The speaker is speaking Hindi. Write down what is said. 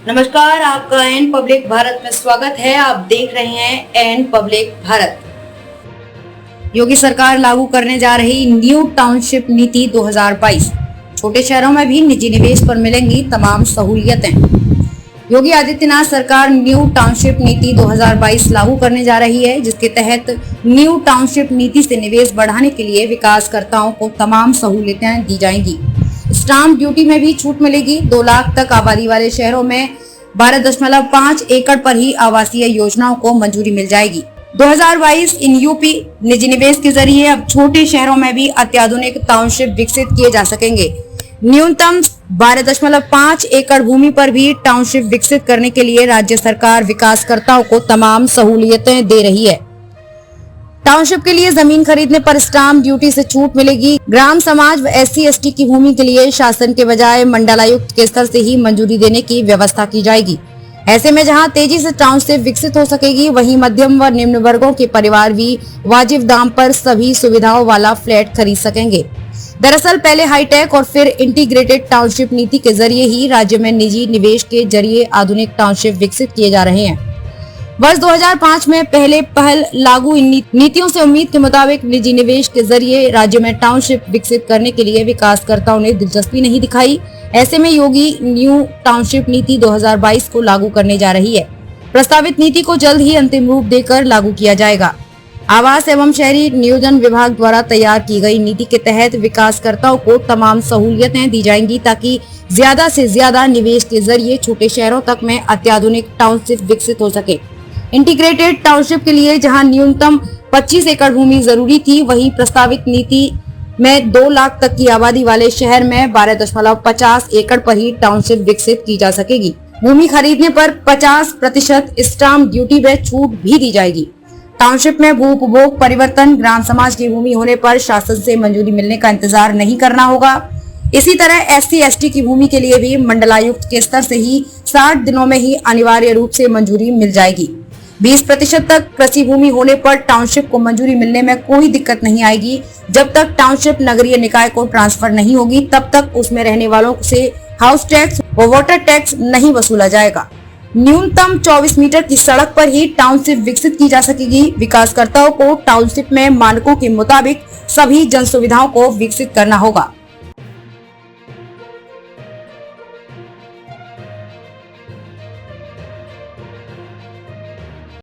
नमस्कार, आपका एन पब्लिक भारत में स्वागत है। आप देख रहे हैं एन पब्लिक भारत। योगी सरकार लागू करने जा रही न्यू टाउनशिप नीति 2022। छोटे शहरों में भी निजी निवेश पर मिलेंगी तमाम सहूलियतें। योगी आदित्यनाथ सरकार न्यू टाउनशिप नीति 2022 लागू करने जा रही है, जिसके तहत न्यू टाउनशिप नीति से निवेश बढ़ाने के लिए विकासकर्ताओं को तमाम सहूलियतें दी जाएंगी। स्टाम्प ड्यूटी में भी छूट मिलेगी। 2 लाख तक आबादी वाले शहरों में 12.5 एकड़ पर ही आवासीय योजनाओं को मंजूरी मिल जाएगी। 2022 इन यूपी निजी निवेश के जरिए अब छोटे शहरों में भी अत्याधुनिक टाउनशिप विकसित किए जा सकेंगे। न्यूनतम 12.5 एकड़ भूमि पर भी टाउनशिप विकसित करने के लिए राज्य सरकार विकासकर्ताओं को तमाम सहूलियतें दे रही है। टाउनशिप के लिए जमीन खरीदने पर स्टाम्प ड्यूटी से छूट मिलेगी। ग्राम समाज व SC/ST की भूमि के लिए शासन के बजाय मंडलायुक्त के स्तर से ही मंजूरी देने की व्यवस्था की जाएगी। ऐसे में जहां तेजी से टाउनशिप विकसित हो सकेगी, वहीं मध्यम व निम्न वर्गों के परिवार भी वाजिब दाम पर सभी सुविधाओं वाला फ्लैट खरीद सकेंगे। दरअसल पहले हाईटेक और फिर इंटीग्रेटेड टाउनशिप नीति के जरिए ही राज्य में निजी निवेश के जरिए आधुनिक टाउनशिप विकसित किए जा रहे हैं। वर्ष 2005 में पहल लागू इन नीतियों से उम्मीद के मुताबिक निजी निवेश के जरिए राज्य में टाउनशिप विकसित करने के लिए विकासकर्ताओं ने दिलचस्पी नहीं दिखाई। ऐसे में योगी न्यू टाउनशिप नीति 2022 को लागू करने जा रही है। प्रस्तावित नीति को जल्द ही अंतिम रूप देकर लागू किया जाएगा। आवास एवं शहरी नियोजन विभाग द्वारा तैयार की गई नीति के तहत विकासकर्ताओं को तमाम सहूलियतें दी जाएंगी, ताकि ज्यादा से ज्यादा निवेश के जरिए छोटे शहरों तक में अत्याधुनिक टाउनशिप विकसित हो सके। इंटीग्रेटेड टाउनशिप के लिए जहां न्यूनतम 25 एकड़ भूमि जरूरी थी, वहीं प्रस्तावित नीति में 2 लाख तक की आबादी वाले शहर में 12.50 एकड़ पर ही टाउनशिप विकसित की जा सकेगी। भूमि खरीदने पर 50% स्टाम्प ड्यूटी व छूट भी दी जाएगी। टाउनशिप में भू उपभोग परिवर्तन ग्राम समाज की भूमि होने पर शासन से मंजूरी मिलने का इंतजार नहीं करना होगा। इसी तरह SC/ST की भूमि के लिए भी मंडलायुक्त के स्तर से ही 60 दिनों में ही अनिवार्य रूप से मंजूरी मिल जाएगी। 20% तक कृषि भूमि होने पर टाउनशिप को मंजूरी मिलने में कोई दिक्कत नहीं आएगी। जब तक टाउनशिप नगरीय निकाय को ट्रांसफर नहीं होगी, तब तक उसमें रहने वालों से हाउस टैक्स व वाटर टैक्स नहीं वसूला जाएगा। न्यूनतम 24 मीटर की सड़क पर ही टाउनशिप विकसित की जा सकेगी। विकासकर्ताओं को टाउनशिप में मानकों के मुताबिक सभी जन सुविधाओं को विकसित करना होगा।